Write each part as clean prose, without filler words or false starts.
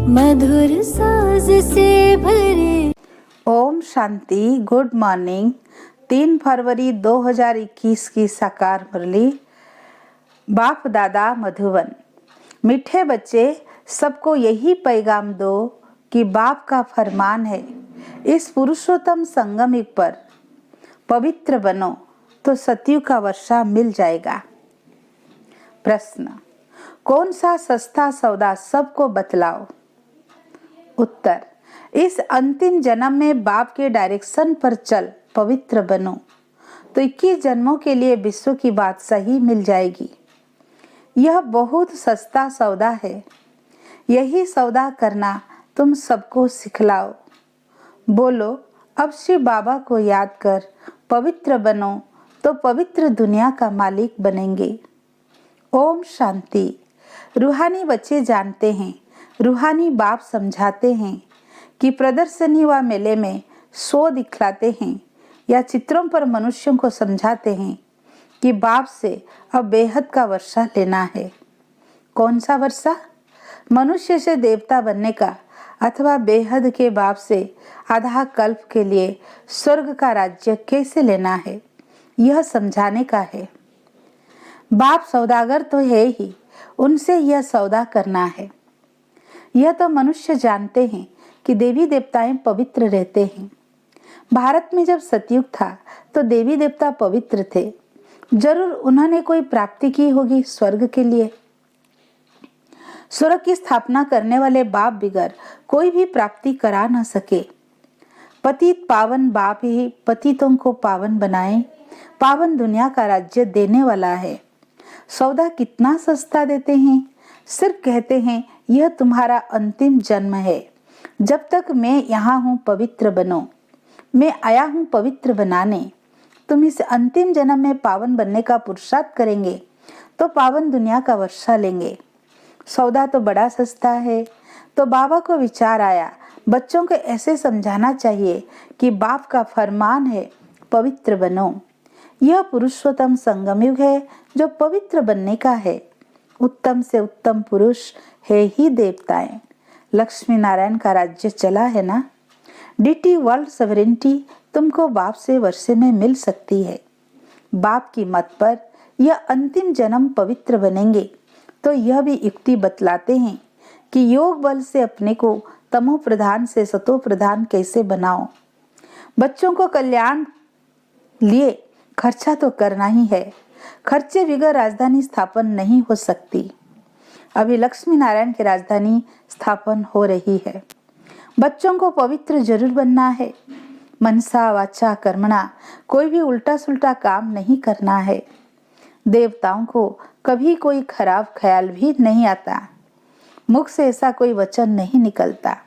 मधुर साज से भरे। ओम शांति। Good morning. 3 फरवरी 2021 की साकार मुरली। बाप दादा मधुबन। मीठे बच्चे, सबको यही पैगाम दो कि बाप का फरमान है, इस पुरुषोत्तम संगम युग पर पवित्र बनो तो सतयुग का वर्षा मिल जाएगा। प्रश्न, कौन सा सस्ता सौदा सबको बतलाओ? उत्तर, इस अंतिम जन्म में बाप के डायरेक्शन पर चल पवित्र बनो तो 21 जन्मों के लिए विश्व की बादशाही मिल जाएगी। यह बहुत सस्ता सौदा है। यही सौदा करना तुम सबको सिखलाओ। बोलो, अब शिव बाबा को याद कर पवित्र बनो तो पवित्र दुनिया का मालिक बनेंगे। ओम शांति। रूहानी बच्चे जानते हैं, रूहानी बाप समझाते हैं कि प्रदर्शनी व मेले में शो दिखलाते हैं या चित्रों पर मनुष्यों को समझाते हैं कि बाप से अब बेहद का वर्षा लेना है। कौन सा वर्षा? मनुष्य से देवता बनने का, अथवा बेहद के बाप से आधा कल्प के लिए स्वर्ग का राज्य कैसे लेना है, यह समझाने का है। बाप सौदागर तो है ही, उनसे यह सौदा करना है। यह तो मनुष्य जानते हैं कि देवी देवताएं पवित्र रहते हैं। भारत में जब सतयुग था तो देवी देवता पवित्र थे। जरूर उन्होंने कोई प्राप्ति की होगी स्वर्ग के लिए। स्वर्ग की स्थापना करने वाले बाप बिगर कोई भी प्राप्ति करा न सके। पतित पावन बाप ही पतितों को पावन बनाए, पावन दुनिया का राज्य देने वाला है। सौदा कितना सस्ता देते हैं, सिर्फ कहते हैं यह तुम्हारा अंतिम जन्म है। जब तक मैं यहाँ हूँ पवित्र बनो। मैं आया हूँ पवित्र बनाने। तुम इस अंतिम जन्म में पावन बनने का पुरुषार्थ करेंगे तो पावन दुनिया का वर्षा लेंगे। सौदा तो बड़ा सस्ता है। तो बाबा को विचार आया, बच्चों को ऐसे समझाना चाहिए कि बाप का फरमान है पवित्र बनो। यह पुरुषोत्तम संगम युग है जो पवित्र बनने का है। उत्तम से उत्तम पुरुष है ही देवताएं। लक्ष्मी नारायण का राज्य चला है ना। डीटी वर्ल्ड सॉवरेनिटी तुमको बाप से वर्षे में मिल सकती है। बाप की मत पर यह अंतिम जन्म पवित्र बनेंगे तो यह भी युक्ति बतलाते हैं कि योग बल से अपने को तमो प्रधान से सतो प्रधान कैसे बनाओ। बच्चों को कल्याण लिए खर्चा तो करना ही है। खर्चे बिगर राजधानी स्थापन नहीं हो सकती। अभी लक्ष्मी नारायण की राजधानी स्थापन हो रही है। बच्चों को पवित्र जरूर बनना है। मनसा वाचा कर्मणा कोई भी उल्टा सुल्टा काम नहीं करना है। देवताओं को कभी कोई खराब ख्याल भी नहीं आता। मुख से ऐसा कोई वचन नहीं निकलता।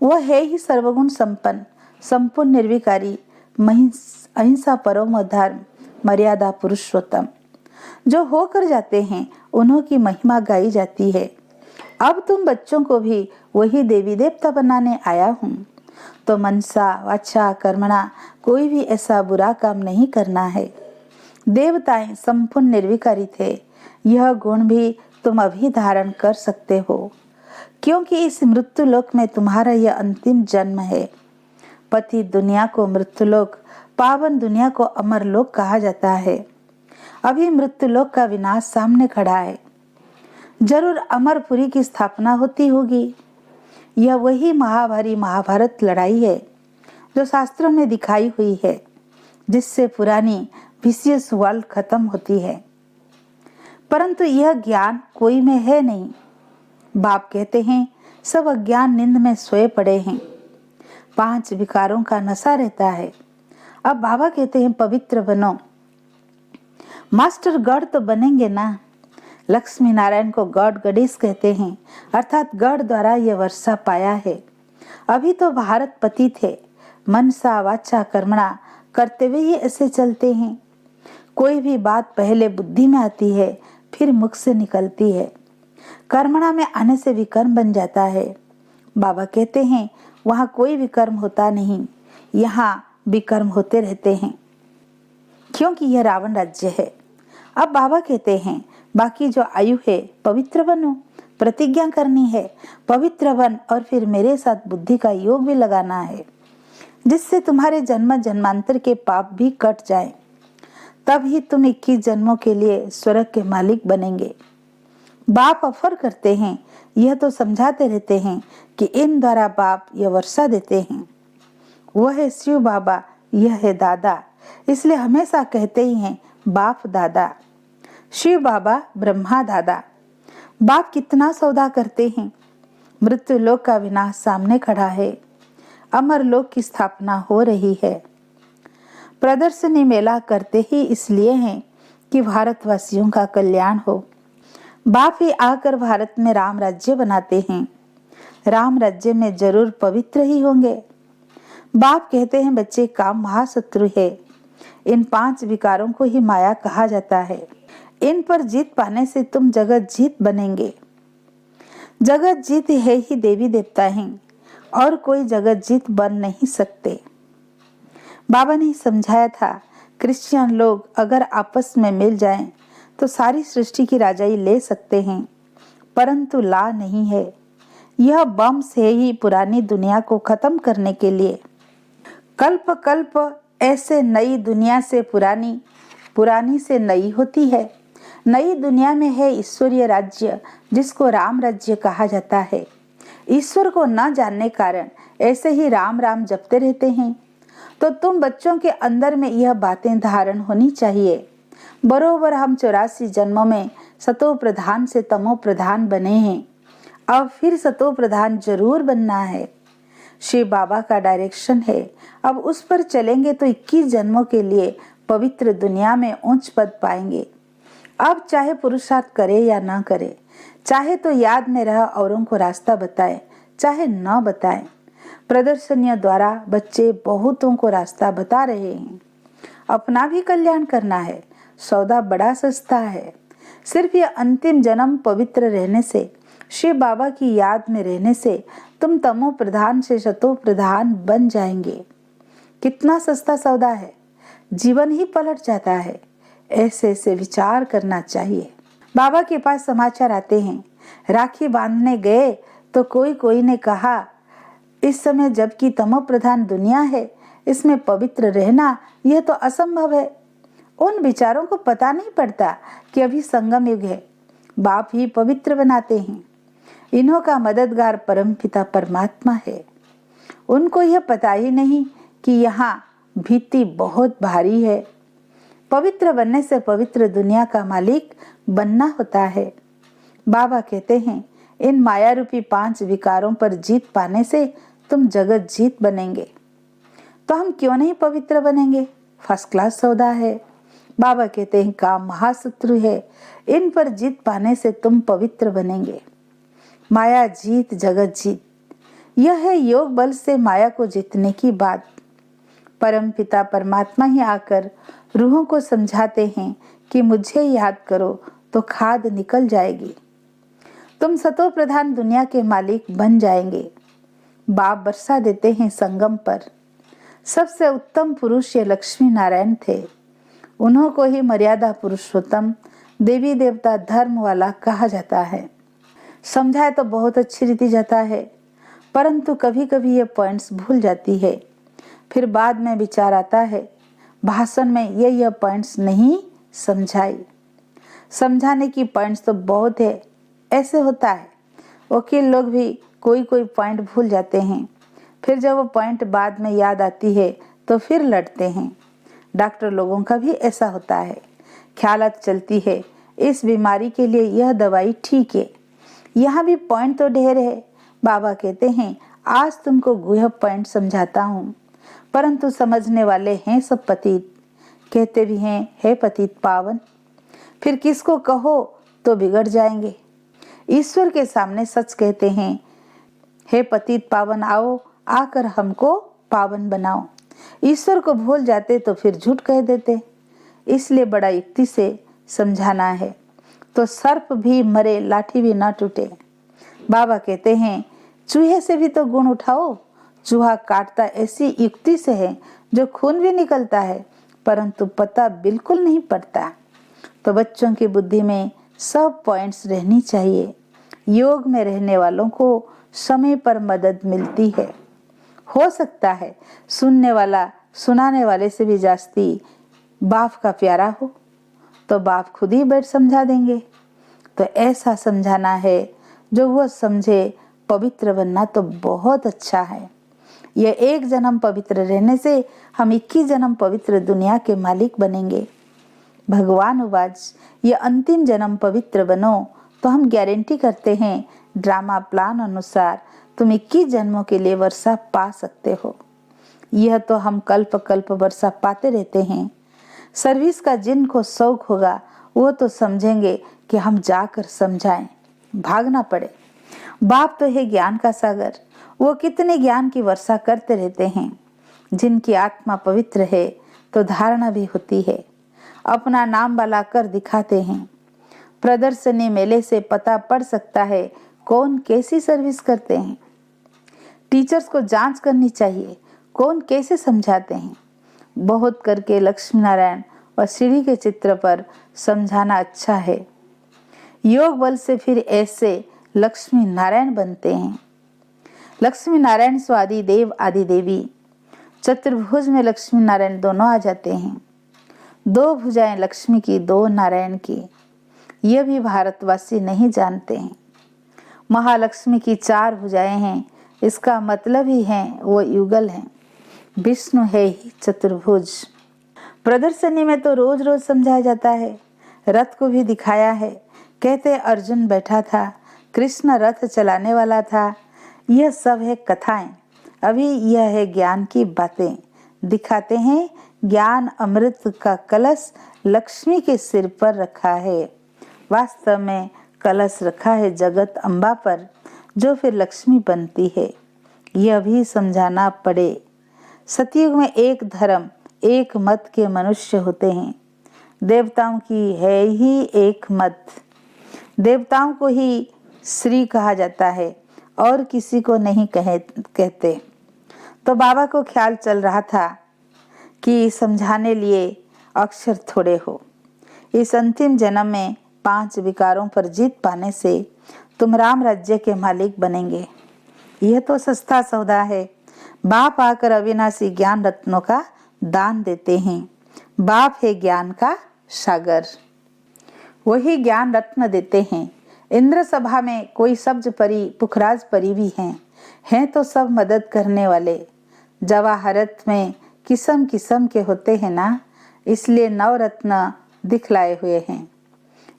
वह है ही सर्वगुण संपन्न, संपूर्ण निर्विकारी, अहिंसा परम धर्म, मर्यादा पुरुषोत्तम। जो होकर जाते हैं उन्हों की महिमा गाई जाती है। अब तुम बच्चों को भी वही देवी देवता बनाने आया हूँ। तो मनसा वाचा कर्मणा कोई भी ऐसा बुरा काम नहीं करना है। देवताएं संपूर्ण निर्विकारी थे। यह गुण भी तुम अभी धारण कर सकते हो, क्योंकि इस मृत्यु लोक में तुम्हारा यह अंतिम जन्म है। पति दुनिया को मृत्युलोक, पावन दुनिया को अमर लोक कहा जाता है। अभी मृत्युलोक का विनाश सामने खड़ा है। जरूर अमरपुरी की स्थापना होती होगी। यह वही महाभारी महाभारत लड़ाई है जो शास्त्रों में दिखाई हुई है, जिससे पुरानी विशियस वर्ल्ड खत्म होती है। परंतु यह ज्ञान कोई में है नहीं। बाप कहते हैं सब अज्ञान निंद में सोए पड़े हैं। 5 विकारों का नशा रहता है। अब बाबा कहते हैं पवित्र बनो। मास्टर गॉड तो बनेंगे ना। लक्ष्मी नारायण को गॉड गॉडेस कहते हैं, अर्थात गॉड द्वारा यह वर्षा पाया है। अभी तो भारत पति थे। मनसा वाचा कर्मणा करते हुए ये ऐसे चलते हैं। कोई भी बात पहले बुद्धि में आती है, फिर मुख से निकलती है। कर्मणा में आने से विकर्म बन जाता है। बाबा कहते हैं वहाँ कोई विकर्म होता नहीं, यहाँ विकर्म होते रहते हैं, क्योंकि यह रावण राज्य है। अब बाबा कहते हैं बाकी जो आयु है पवित्र बनो प्रतिज्ञा करनी है, पवित्र बन और फिर मेरे साथ बुद्धि का योग भी लगाना है, जिससे तुम्हारे जन्म जन्मांतर के पाप भी कट जाएं। तब ही तुम 21 जन्मों के लिए स्वर्ग के मालिक बनेंगे। बाप ऑफर करते हैं, यह तो समझाते रहते हैं कि इन द्वारा बाप यह वर्षा देते हैं। वह है शिव बाबा, यह है दादा, इसलिए हमेशा कहते ही हैं बाप दादा। शिव बाबा ब्रह्मा दादा। बाप कितना सौदा करते हैं। मृत्यु लोक का विनाश सामने खड़ा है, अमर लोक की स्थापना हो रही है। प्रदर्शनी मेला करते ही इसलिए हैं कि भारतवासियों का कल्याण हो। बाप ही आकर भारत में राम राज्य बनाते हैं। राम राज्य में जरूर पवित्र ही होंगे। बाप कहते हैं बच्चे, काम महाशत्रु है। इन 5 विकारों को ही माया कहा जाता है। इन पर जीत पाने से तुम जगत जीत बनेंगे। जगत जीत है ही देवी देवता हैं और कोई जगत जीत बन नहीं सकते। बाबा ने समझाया था, क्रिश्चियन लोग अगर आपस में मिल जाएं तो सारी सृष्टि की राजाई ले सकते हैं, परंतु ला नहीं है। यह बम से ही पुरानी दुनिया को खत्म करने के लिए। कल्प कल्प ऐसे नई दुनिया से पुरानी, पुरानी से नई होती है। नई दुनिया में है ईश्वरीय राज्य, जिसको राम राज्य कहा जाता है। ईश्वर को न जानने कारण ऐसे ही राम राम जपते रहते हैं। तो तुम बच्चों के अंदर में यह बातें धारण होनी चाहिए। बरोबर हम 84 जन्मों में सतो प्रधान से तमो प्रधान बने हैं, अब फिर सतो प्रधान जरूर बनना है। शिव बाबा का डायरेक्शन है, अब उस पर चलेंगे तो 21 जन्मों के लिए पवित्र दुनिया में उच्च पद पाएंगे। अब चाहे पुरुषार्थ करे या ना करे, चाहे तो याद में रह औरों को रास्ता बताए, चाहे न बताए। प्रदर्शनियों द्वारा बच्चे बहुतों को रास्ता बता रहे हैं। अपना भी कल्याण करना है, सौदा बड़ा सस्ता है। सिर्फ ये अंतिम जन्म पवित्र रहने से, शिव बाबा की याद में रहने से तुम तमो प्रधान से सतो प्रधान बन जाएंगे। कितना सस्ता सौदा है, जीवन ही पलट जाता है। ऐसे ऐसे विचार करना चाहिए। बाबा के पास समाचार आते हैं, राखी बांधने गए तो कोई ने कहा, इस समय जबकि तमो प्रधान दुनिया है, इसमें पवित्र रहना यह तो असंभव है। उन विचारों को पता नहीं पड़ता कि अभी संगम युग है, बाप ही पवित्र बनाते हैं। इन्हों का मददगार परमपिता परमात्मा है। उनको यह पता ही नहीं कि यहाँ भीति बहुत भारी है। पवित्र बनने से पवित्र दुनिया का मालिक बनना होता है। बाबा कहते हैं, इन माया रूपी 5 विकारों पर जीत पाने से तुम जगत जीत बनेंगे। तो हम क्यों नहीं पवित्र बनेंगे? फर्स्ट क्लास सौदा है। बाबा कहते हैं, काम महाशत्रु है, इन पर जीत पाने से तुम पवित्र बनेंगे। माया जीत जगत जीत, यह है योग बल से माया को जीतने की बात। परम पिता परमात्मा ही आकर रूहों को समझाते हैं कि मुझे याद करो तो खाद निकल जाएगी, तुम सतो प्रधान दुनिया के मालिक बन जाएंगे। बाप वर्षा देते हैं संगम पर। सबसे उत्तम पुरुष ये लक्ष्मी नारायण थे। उन्हों को ही मर्यादा पुरुषोत्तम, देवी देवता, धर्म वाला कहा जाता है। समझाए तो बहुत अच्छी रीति जाता है, परंतु कभी कभी ये पॉइंट्स भूल जाती है। फिर बाद में विचार आता है, भाषण में ये पॉइंट्स नहीं समझाई। समझाने की पॉइंट्स तो बहुत है। ऐसे होता है, वकील लोग भी कोई पॉइंट भूल जाते हैं, फिर जब वो पॉइंट बाद में याद आती है तो फिर लड़ते हैं। डॉक्टर लोगों का भी ऐसा होता है। ख्यालात चलती है, इस बीमारी के लिए यह दवाई ठीक है। यहाँ भी पॉइंट तो ढेर है। बाबा कहते हैं, आज तुमको गुह्य पॉइंट समझाता हूँ, परंतु समझने वाले हैं सब पतित। कहते भी हैं, हे पतित पावन। फिर किसको कहो तो बिगड़ जाएंगे। ईश्वर के सामने सच कहते हैं, हे पतित पावन आओ, आकर हमको पावन बनाओ। ईश्वर को भूल जाते तो फिर झूठ कह देते। इसलिए बड़ा युक्ति से समझाना है, तो सर्प भी मरे लाठी भी ना टूटे। बाबा कहते हैं, चूहे से भी तो गुण उठाओ। चूहा काटता ऐसी युक्ति से है जो खून भी निकलता है, परंतु पता बिल्कुल नहीं पड़ता। तो बच्चों की बुद्धि में सब पॉइंट्स रहनी चाहिए। योग में रहने वालों को समय पर मदद मिलती है। हो सकता है सुनने वाला सुनाने वाले से भी जास्ती बाप का प्यारा हो, तो बाप खुद ही बैठ समझा देंगे। तो ऐसा समझाना है जो वो समझे। पवित्र बनना तो बहुत अच्छा है। यह एक जन्म पवित्र रहने से हम 21 जन्म पवित्र दुनिया के मालिक बनेंगे। भगवान उवाच, ये अंतिम जन्म पवित्र बनो तो हम गारंटी करते हैं ड्रामा प्लान अनुसार तुम 21 जन्मों के लिए वर्षा पा सकते हो। यह तो हम कल्प कल्प वर्षा पाते रहते हैं। सर्विस का जिनको शौक होगा वो तो समझेंगे कि हम जाकर समझाएं, भागना पड़े। बाप तो है ज्ञान का सागर, वो कितने ज्ञान की वर्षा करते रहते हैं। जिनकी आत्मा पवित्र है तो धारणा भी होती है, अपना नाम वाला कर दिखाते हैं। प्रदर्शनी मेले से पता पड़ सकता है कौन कैसी सर्विस करते हैं। टीचर्स को जांच करनी चाहिए कौन कैसे समझाते हैं। बहुत करके लक्ष्मी नारायण और सीढ़ी के चित्र पर समझाना अच्छा है। योग बल से फिर ऐसे लक्ष्मी नारायण बनते हैं। लक्ष्मी नारायण स्वादि देव आदि देवी, चतुर्भुज में लक्ष्मी नारायण दोनों आ जाते हैं। 2 भुजाएं लक्ष्मी की 2 नारायण की, यह भी भारतवासी नहीं जानते हैं। महालक्ष्मी की 4 भुजाएं हैं, इसका मतलब ही है वो युगल हैं। विष्णु है ही चतुर्भुज। प्रदर्शनी में तो रोज रोज समझाया जाता है। रथ को भी दिखाया है। कहते अर्जुन बैठा था, कृष्ण रथ चलाने वाला था। यह सब है कथाएं। अभी यह है ज्ञान की बातें। दिखाते हैं ज्ञान अमृत का कलश लक्ष्मी के सिर पर रखा है। वास्तव में कलश रखा है जगत अम्बा पर, जो फिर लक्ष्मी बनती है। यह भी समझाना पड़े। सतयुग में एक धर्म एक मत के मनुष्य होते हैं। देवताओं की है ही एक मत। देवताओं को ही श्री कहा जाता है और किसी को नहीं कहते। तो बाबा को ख्याल चल रहा था कि समझाने लिए अक्षर थोड़े हो। इस अंतिम जन्म में 5 विकारों पर जीत पाने से तुम राम राज्य के मालिक बनेंगे। यह तो सस्ता सौदा है। बाप आकर अविनाशी ज्ञान रत्नों का दान देते हैं। बाप है ज्ञान का सागर, वही ज्ञान रत्न देते हैं। इंद्र सभा में कोई सब्ज परी पुखराज परी भी हैं तो सब मदद करने वाले। जवाहरत में किस्म किस्म के होते हैं ना, इसलिए 9 रत्न दिखलाए हुए हैं।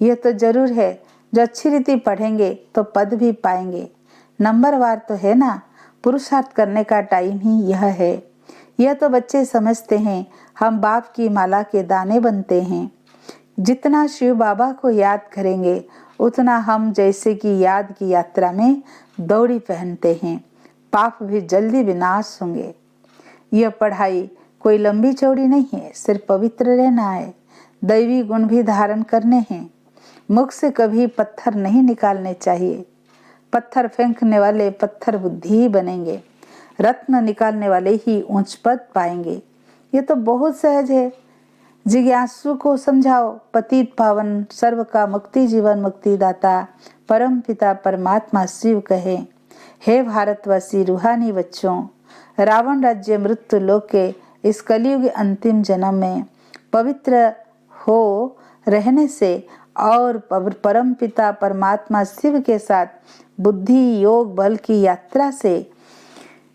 यह तो जरूर है जो अच्छी रीति पढ़ेंगे तो पद भी पाएंगे। नंबरवार तो है ना, पुरुषार्थ करने का टाइम ही यह है। यह तो बच्चे समझते हैं हम बाप की माला के दाने बनते हैं। जितना शिव बाबा को याद करेंगे उतना हम जैसे कि याद की यात्रा में दौड़ी पहनते हैं। पाप भी जल्दी विनाश होंगे। यह पढ़ाई कोई लंबी चौड़ी नहीं है, सिर्फ पवित्र रहना है। दैवी गुण भी धारण करने हैं। मुख से कभी पत्थर नहीं निकालने चाहिए। पत्थर फेंकने वाले पत्थर बुद्धि ही बनेंगे। रत्न निकालने वाले ही ऊंच पद पाएंगे। ये तो बहुत सहज है। जिज्ञासु को समझाओ। पतित पावन सर्व का मुक्ति जीवन मुक्तिदाता परम पिता परमात्मा शिव कहे, हे भारतवासी रूहानी बच्चों, रावण राज्य मृत्यु लोक के इस कलयुग अंतिम जन्म में पवित्र हो रहने से और परम पिता परमात्मा शिव के साथ बुद्धि योग बल की यात्रा से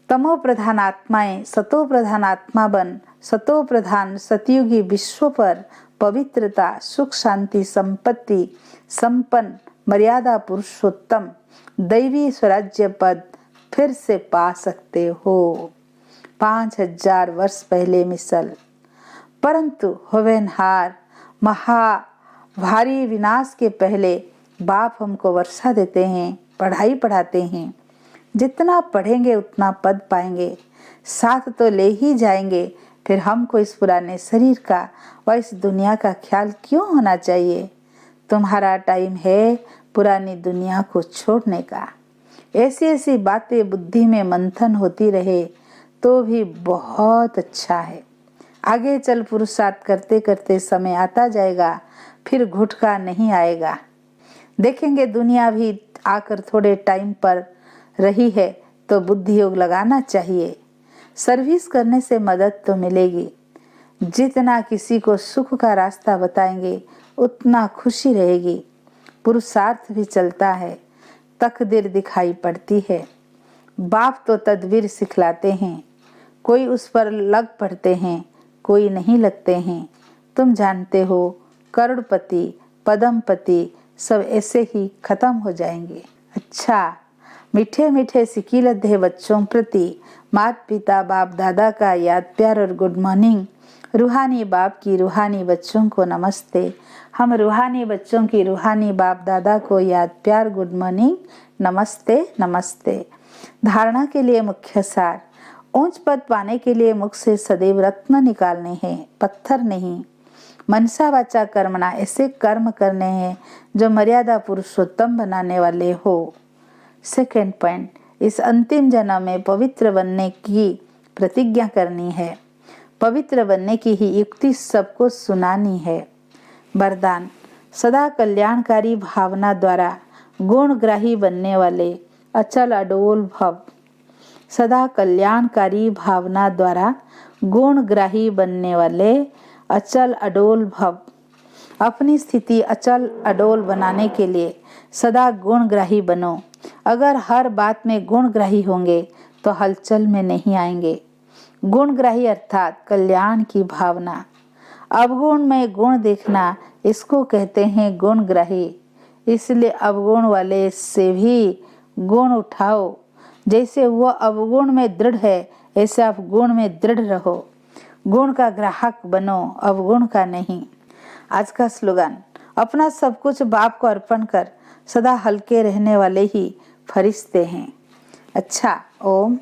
तमो प्रधान आत्माएं सतो प्रधान आत्मा बन सतो प्रधान सतयुगी विश्व पर पवित्रता सुख शांति संपत्ति संपन्न मर्यादा पुरुषोत्तम दैवी स्वराज्य पद फिर से पा सकते हो। 5000 वर्ष पहले मिसल। परंतु होवेनहार महा भारी विनाश के पहले बाप हमको वर्षा देते हैं, पढ़ाई पढ़ाते हैं। जितना पढ़ेंगे उतना पद पाएंगे, साथ तो ले ही जाएंगे। फिर हमको इस पुराने शरीर का व इस दुनिया का ख्याल क्यों होना चाहिए। तुम्हारा टाइम है पुरानी दुनिया को छोड़ने का। ऐसी ऐसी बातें बुद्धि में मंथन होती रहे तो भी बहुत अच्छा है। आगे चल पुरुषार्थ करते करते समय आता जाएगा, फिर घुटका नहीं आएगा। देखेंगे दुनिया भी आकर थोड़े टाइम पर रही है तो बुद्धि योग लगाना चाहिए। सर्विस करने से मदद तो मिलेगी। जितना किसी को सुख का रास्ता बताएंगे उतना खुशी रहेगी। पुरुषार्थ भी चलता है, तकदीर दिखाई पड़ती है। बाप तो तदबीर सिखलाते हैं, कोई उस पर लग पड़ते हैं, कोई नहीं लगते हैं। तुम जानते हो करोड़पति पदमपति सब ऐसे ही खत्म हो जाएंगे। अच्छा, मीठे मीठे सिकीलत बच्चों प्रति माता पिता बाप दादा का याद प्यार और गुड मॉर्निंग। रूहानी बाप की रूहानी बच्चों को नमस्ते। हम रूहानी बच्चों की रूहानी बाप दादा को याद प्यार गुड मॉर्निंग, नमस्ते नमस्ते। धारणा के लिए मुख्य सार। ऊंच पद पाने के लिए मुख से सदैव रत्न निकालने हैं, पत्थर नहीं। मनसा वाचा कर्मणा, ऐसे कर्म करने हैं जो मर्यादा पुरुषोत्तम बनाने वाले हो। सेकेंड पॉइंट, इस अंतिम जन्म में पवित्र बनने की प्रतिज्ञा करनी है। पवित्र बनने की ही युक्ति सबको सुनानी है। वरदान, सदा कल्याणकारी भावना द्वारा गुणग्राही बनने वाले अचल अडोल भव। सदा कल्याणकारी भावना द्वारा गुणग्राही बनने वाले अचल अडोल भव। अपनी स्थिति अचल अडोल बनाने के लिए सदा गुणग्राही बनो। अगर हर बात में गुणग्राही होंगे तो हलचल में नहीं आएंगे। गुणग्राही अर्थात कल्याण की भावना। अवगुण में गुण देखना, इसको कहते हैं गुणग्राही। इसलिए अवगुण वाले से भी गुण उठाओ। जैसे वो अवगुण में दृढ़ है, ऐसे आप गुण में दृढ़ रहो। गुण का ग्राहक बनो, अवगुण का नहीं। आज का स्लोगन, अपना सब कुछ बाप को अर्पण कर सदा हल्के रहने वाले ही फरिश्ते हैं। अच्छा, ओम